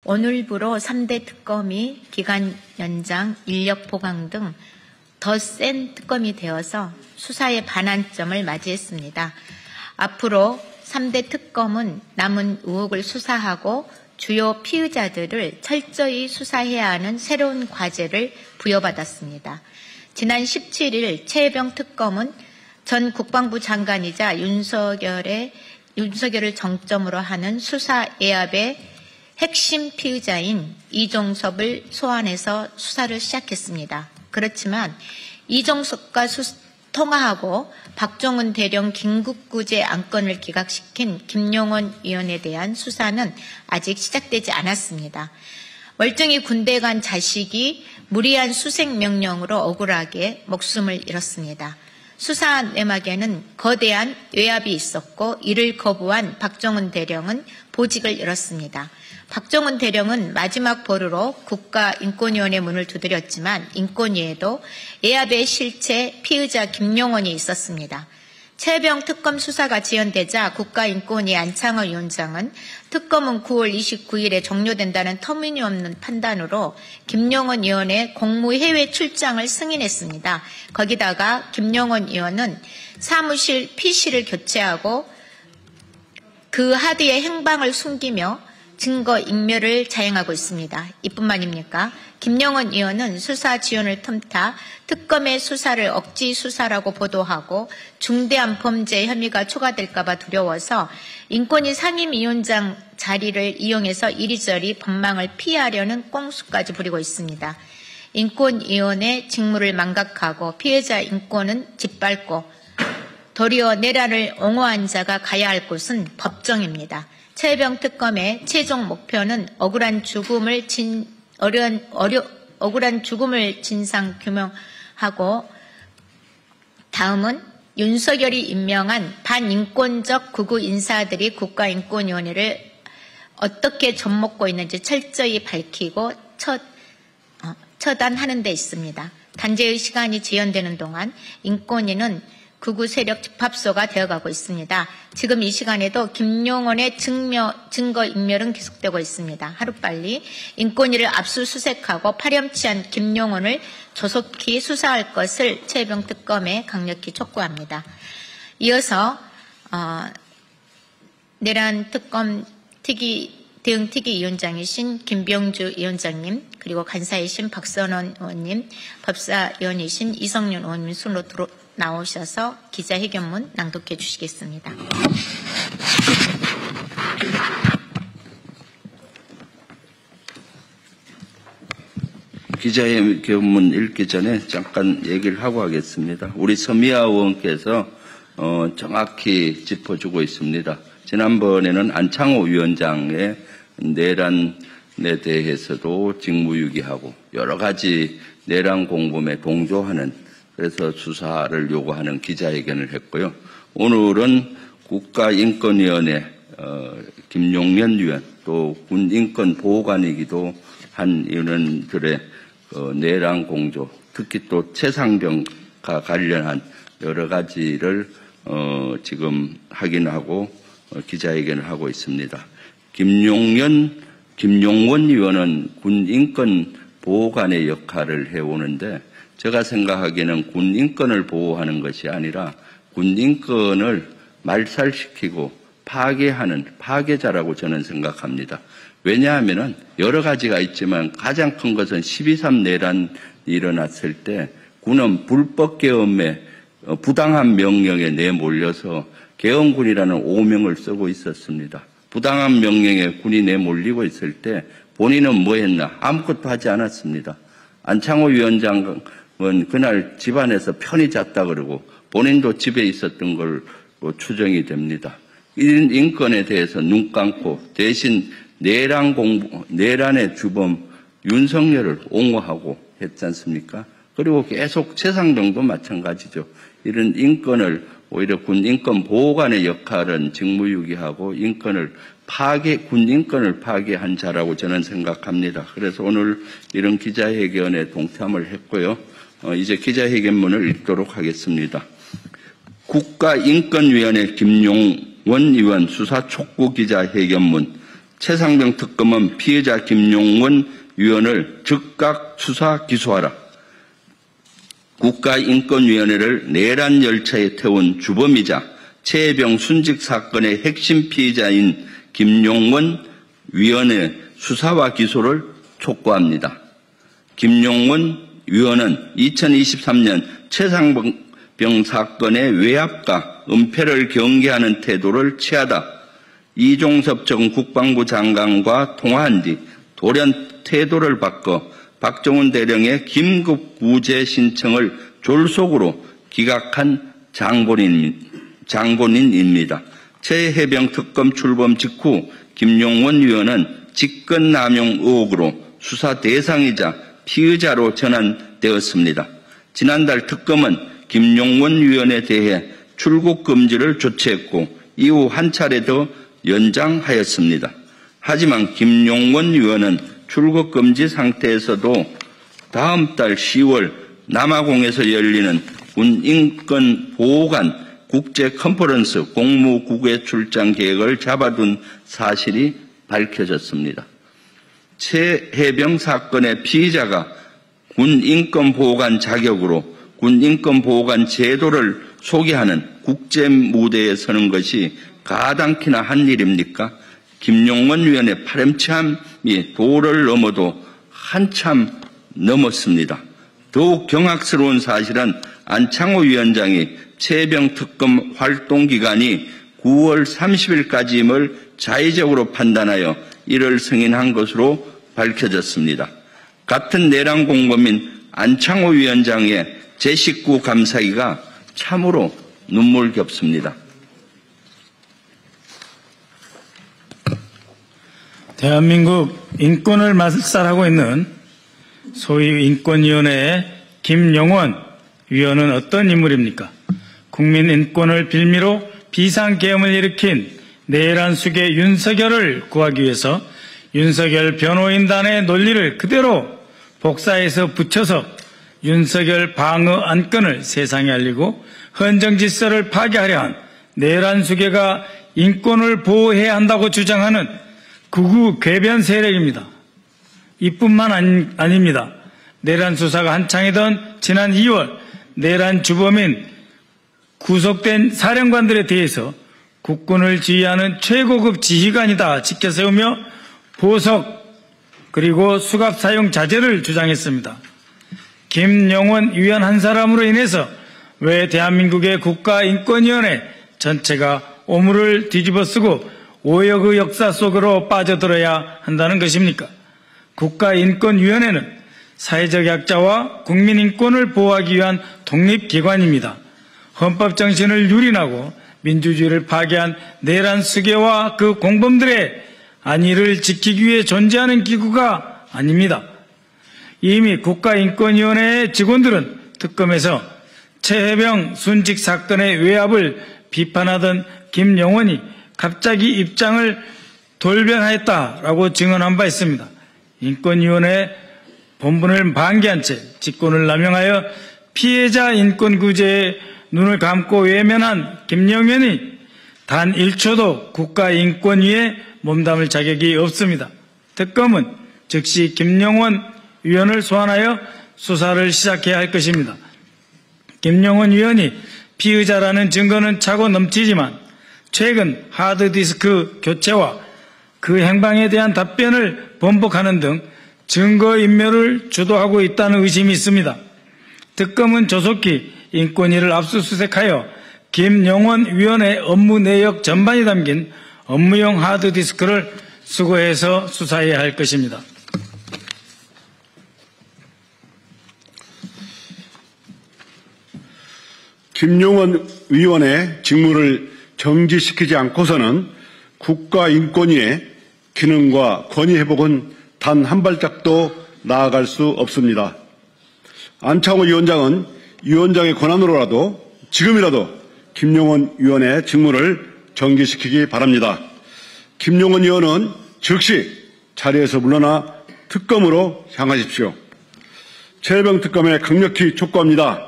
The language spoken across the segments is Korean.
오늘부로 3대 특검이 기간 연장, 인력 보강 등 더 센 특검이 되어서 수사의 반환점을 맞이했습니다. 앞으로 3대 특검은 남은 의혹을 수사하고 주요 피의자들을 철저히 수사해야 하는 새로운 과제를 부여받았습니다. 지난 17일 최혜병 특검은 전 국방부 장관이자 윤석열을 정점으로 하는 수사 애압의 핵심 피의자인 이종섭을 소환해서 수사를 시작했습니다. 그렇지만 이종섭과 통화하고 박종훈 대령 긴급구제 안건을 기각시킨 김용원 의원에 대한 수사는 아직 시작되지 않았습니다. 멀쩡히 군대 간 자식이 무리한 수색 명령으로 억울하게 목숨을 잃었습니다. 수사 내막에는 거대한 외압이 있었고 이를 거부한 박종훈 대령은 보직을 잃었습니다. 박종훈 대령은 마지막 보루로 국가인권위원회 문을 두드렸지만 인권위에도 외압의 실체 피의자 김용원이 있었습니다. 최혜병 특검 수사가 지연되자 국가인권위 안창호 위원장은 특검은 9월 29일에 종료된다는 터무니없는 판단으로 김용원 의원의 공무 해외 출장을 승인했습니다. 거기다가 김용원 의원은 사무실 PC를 교체하고 그 하드의 행방을 숨기며 증거 인멸을 자행하고 있습니다. 이뿐만입니까? 김용원 의원은 수사 지원을 틈타 특검의 수사를 억지 수사라고 보도하고 중대한 범죄 혐의가 초과될까 봐 두려워서 인권위 상임위원장 자리를 이용해서 이리저리 법망을 피하려는 꼼수까지 부리고 있습니다. 인권위원회 직무를 망각하고 피해자 인권은 짓밟고 도리어 내란을 옹호한 자가 가야 할 곳은 법정입니다. 최혜병 특검의 최종 목표는 억울한 죽음을 진상 규명하고 다음은 윤석열이 임명한 반인권적 극우 인사들이 국가인권위원회를 어떻게 좀먹고 있는지 철저히 밝히고 처단하는 데 있습니다. 단죄의 시간이 지연되는 동안 인권위는 극우 세력 집합소가 되어가고 있습니다. 지금 이 시간에도 김용원의 증거 인멸은 계속되고 있습니다. 하루빨리 인권위를 압수수색하고 파렴치한 김용원을 조속히 수사할 것을 최혜병 특검에 강력히 촉구합니다. 이어서 내란 특검 대응 특위위원장이신 김병주 위원장님, 그리고 간사이신 박선원 의원님, 법사위원이신 이성윤 의원님 순으로 나오셔서 기자회견문 낭독해 주시겠습니다. 기자회견문 읽기 전에 잠깐 얘기를 하고 하겠습니다. 우리 서미아 의원께서 정확히 짚어주고 있습니다. 지난번에는 안창호 위원장의 내란에 대해서도 직무유기하고 여러 가지 내란 공범에 동조하는 그래서 수사를 요구하는 기자회견을 했고요. 오늘은 국가인권위원회 김용년 위원 또 군인권보호관이기도 한 위원들의 내란 공조, 특히 또 최상병과 관련한 여러 가지를 지금 확인하고 기자회견을 하고 있습니다. 김용원 의원은 군인권보호관의 역할을 해오는데 제가 생각하기에는 군인권을 보호하는 것이 아니라 군인권을 말살시키고 파괴하는 파괴자라고 저는 생각합니다. 왜냐하면 여러 가지가 있지만 가장 큰 것은 12.3 내란이 일어났을 때 군은 불법 계엄에 부당한 명령에 내몰려서 계엄군이라는 오명을 쓰고 있었습니다. 부당한 명령에 군이 내몰리고 있을 때 본인은 뭐 했나? 아무것도 하지 않았습니다. 안창호 위원장은 그날 집안에서 편히 잤다 그러고 본인도 집에 있었던 걸로 추정이 됩니다. 이런 인권에 대해서 눈 감고 대신 내란의 주범 윤석열을 옹호하고 했지 않습니까? 그리고 계속 최상병도 마찬가지죠. 이런 인권을 오히려 군인권보호관의 역할은 직무유기하고 군인권을 파괴한 자라고 저는 생각합니다. 그래서 오늘 이런 기자회견에 동참을 했고요. 이제 기자회견문을 읽도록 하겠습니다. 국가인권위원회 김용원 의원 수사 촉구 기자회견문 최상병 특검은 피해자 김용원 위원을 즉각 수사 기소하라. 국가인권위원회를 내란 열차에 태운 주범이자 최혜병 순직 사건의 핵심 피해자인 김용원 위원의 수사와 기소를 촉구합니다. 김용원 위원은 2023년 최상병 사건의 외압과 은폐를 경계하는 태도를 취하다 이종섭 전 국방부 장관과 통화한 뒤 돌연 태도를 바꿔 박정훈 대령의 긴급 구제 신청을 졸속으로 기각한 장본인입니다. 최혜병 특검 출범 직후 김용원 위원은 직권남용 의혹으로 수사 대상이자 피의자로 전환되었습니다. 지난달 특검은 김용원 위원에 대해 출국 금지를 조치했고 이후 한 차례 더 연장하였습니다. 하지만 김용원 위원은 출국 금지 상태에서도 다음 달 10월 남아공에서 열리는 군인권보호관 국제 컨퍼런스 공무국외 출장 계획을 잡아둔 사실이 밝혀졌습니다. 최혜병 사건의 피의자가 군인권보호관 자격으로 군인권보호관 제도를 소개하는 국제 무대에 서는 것이 가당키나 한 일입니까? 김용원 위원의 파렴치함이 도를 넘어도 한참 넘었습니다. 더욱 경악스러운 사실은 안창호 위원장이 최혜병 특검 활동 기간이 9월 30일까지임을 자의적으로 판단하여 이를 승인한 것으로 밝혀졌습니다. 같은 내란 공범인 안창호 위원장의 제 식구 감사기가 참으로 눈물겹습니다. 대한민국 인권을 말살하고 있는 소위 인권위원회의 김용원 위원은 어떤 인물입니까? 국민 인권을 빌미로 비상계엄을 일으킨 내란 수괴 윤석열을 구하기 위해서 윤석열 변호인단의 논리를 그대로 복사해서 붙여서 윤석열 방어 안건을 세상에 알리고 헌정질서를 파괴하려 한 내란 수괴가 인권을 보호해야 한다고 주장하는 극우 궤변 세력입니다. 이뿐만 아닙니다. 내란 수사가 한창이던 지난 2월 내란 주범인 구속된 사령관들에 대해서 국군을 지휘하는 최고급 지휘관이다 지켜세우며 보석 그리고 수갑 사용 자제를 주장했습니다. 김용원 위원 한 사람으로 인해서 왜 대한민국의 국가인권위원회 전체가 오물을 뒤집어쓰고 오역의 역사 속으로 빠져들어야 한다는 것입니까? 국가인권위원회는 사회적 약자와 국민인권을 보호하기 위한 독립기관입니다. 헌법 정신을 유린하고 민주주의를 파괴한 내란 수괴와 그 공범들의 안위를 지키기 위해 존재하는 기구가 아닙니다. 이미 국가인권위원회의 직원들은 특검에서 최혜병 순직 사건의 외압을 비판하던 김용원이 갑자기 입장을 돌변하였다라고 증언한 바 있습니다. 인권위원회 본분을 방기한 채 직권을 남용하여 피해자 인권구제에 눈을 감고 외면한 김용원이 단 1초도 국가인권위에 몸담을 자격이 없습니다. 특검은 즉시 김용원 위원을 소환하여 수사를 시작해야 할 것입니다. 김용원 위원이 피의자라는 증거는 차고 넘치지만 최근 하드디스크 교체와 그 행방에 대한 답변을 번복하는 등 증거인멸을 주도하고 있다는 의심이 있습니다. 특검은 조속히 인권위를 압수수색하여 김용원 위원의 업무 내역 전반이 담긴 업무용 하드디스크를 수거해서 수사해야 할 것입니다. 김용원 위원의 직무를 정지시키지 않고서는 국가인권위의 기능과 권위 회복은 단 한 발짝도 나아갈 수 없습니다. 안창호 위원장은 위원장의 권한으로라도 지금이라도 김용원 위원의 직무를 정지시키기 바랍니다. 김용원 위원은 즉시 자리에서 물러나 특검으로 향하십시오. 최혜병 특검에 강력히 촉구합니다.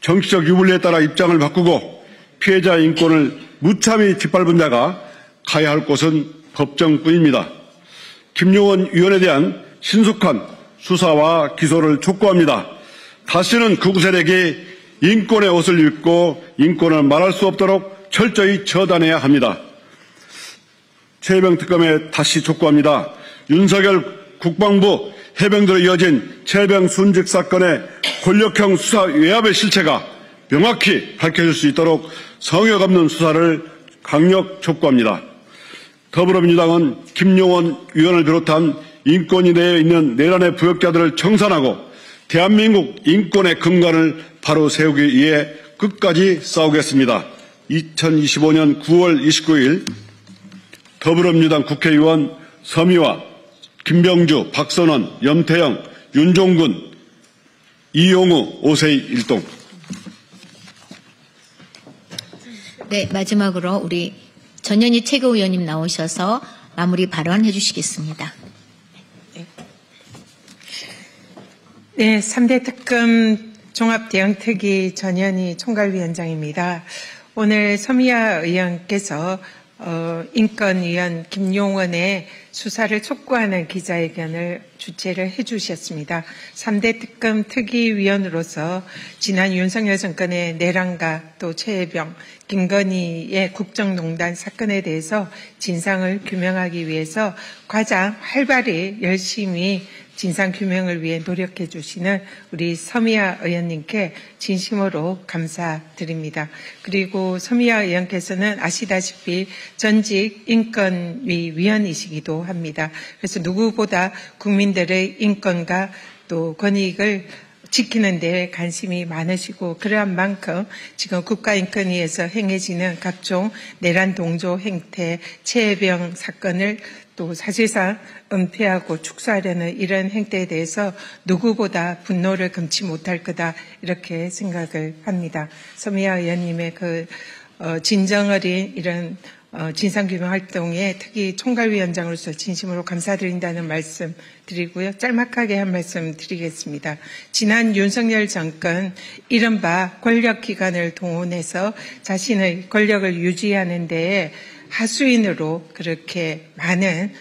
정치적 유불리에 따라 입장을 바꾸고 피해자 인권을 무참히 짓밟은 자가 가야 할 곳은 법정뿐입니다. 김용원 위원에 대한 신속한 수사와 기소를 촉구합니다. 다시는 극우 세력이 인권의 옷을 입고 인권을 말할 수 없도록 철저히 처단해야 합니다. 최혜병 특검에 다시 촉구합니다. 윤석열 국방부 해병대로 이어진 최혜병 순직 사건의 권력형 수사 외압의 실체가 명확히 밝혀질 수 있도록 성역 없는 수사를 강력 촉구합니다. 더불어민주당은 김용원 위원을 비롯한 인권위 내에 있는 내란의 부역자들을 청산하고 대한민국 인권의 근간을 바로 세우기 위해 끝까지 싸우겠습니다. 2025년 9월 29일 더불어민주당 국회의원 서미화, 김병주, 박선원, 염태영, 윤종군, 이용우, 오세희 일동. 네, 마지막으로 우리 전현희 최고위원님 나오셔서 마무리 발언해 주시겠습니다. 네, 3대 특검 종합대응특위 전현희 총괄위원장입니다. 오늘 서미화 의원께서 인권위원 김용원의 수사를 촉구하는 기자회견을 주최를 해주셨습니다. 3대 특검 특위위원으로서 지난 윤석열 정권의 내란과 또 최혜병, 김건희의 국정농단 사건에 대해서 진상을 규명하기 위해서 가장 활발히 열심히 진상규명을 위해 노력해 주시는 우리 서미화 의원님께 진심으로 감사드립니다. 그리고 서미화 의원께서는 아시다시피 전직 인권위 위원이시기도 합니다. 그래서 누구보다 국민들의 인권과 또 권익을 지키는 데 관심이 많으시고 그러한 만큼 지금 국가인권위에서 행해지는 각종 내란 동조 행태, 최혜병 사건을 또 사실상 은폐하고 축소하려는 이런 행태에 대해서 누구보다 분노를 금치 못할 거다 이렇게 생각을 합니다. 서미화 의원님의 그 진정어린 이런 진상규명 활동에 특히 총괄위원장으로서 진심으로 감사드린다는 말씀 드리고요. 짤막하게 한 말씀 드리겠습니다. 지난 윤석열 정권 이른바 권력기관을 동원해서 자신의 권력을 유지하는 데에 하수인으로 그렇게 많은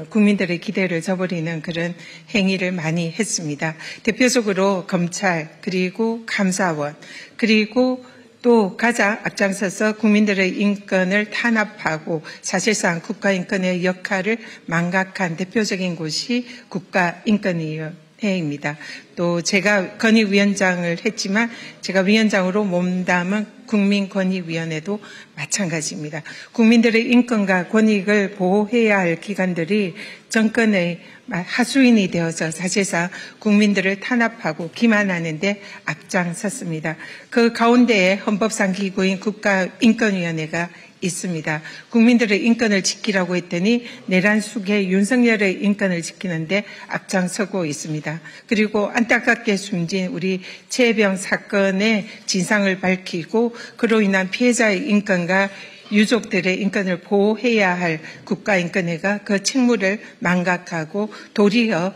국민들의 기대를 저버리는 그런 행위를 많이 했습니다. 대표적으로 검찰 그리고 감사원 그리고 또 가장 앞장서서 국민들의 인권을 탄압하고 사실상 국가인권의 역할을 망각한 대표적인 곳이 국가인권위원회입니다. 또 제가 건의위원장을 했지만 제가 위원장으로 몸담은 국민권익위원회도 마찬가지입니다. 국민들의 인권과 권익을 보호해야 할 기관들이 정권의 하수인이 되어서 사실상 국민들을 탄압하고 기만하는 데 앞장섰습니다. 그 가운데에 헌법상 기구인 국가인권위원회가 있습니다. 국민들의 인권을 지키라고 했더니 내란 속에 윤석열의 인권을 지키는데 앞장서고 있습니다. 그리고 안타깝게 숨진 우리 최혜병 사건의 진상을 밝히고 그로 인한 피해자의 인권과 유족들의 인권을 보호해야 할 국가인권회가 그 책무를 망각하고 도리어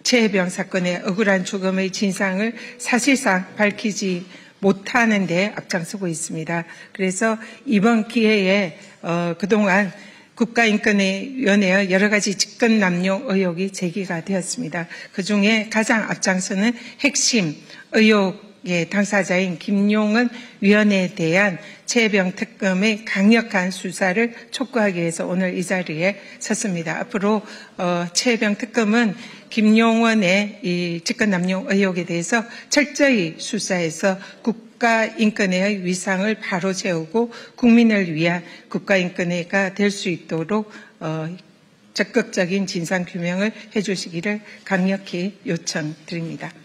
최혜병 사건의 억울한 죽음의 진상을 사실상 밝히지 못하는 데 앞장서고 있습니다. 그래서 이번 기회에 그동안 국가인권위원회의 여러 가지 직권남용 의혹이 제기가 되었습니다. 그중에 가장 앞장서는 핵심 의혹의 당사자인 김용원 위원에 대한 최혜병 특검의 강력한 수사를 촉구하기 위해서 오늘 이 자리에 섰습니다. 앞으로 최혜병 특검은 김용원의 이 직권남용 의혹에 대해서 철저히 수사해서 국가인권회의 위상을 바로 세우고 국민을 위한 국가인권회가 될 수 있도록 적극적인 진상규명을 해주시기를 강력히 요청드립니다.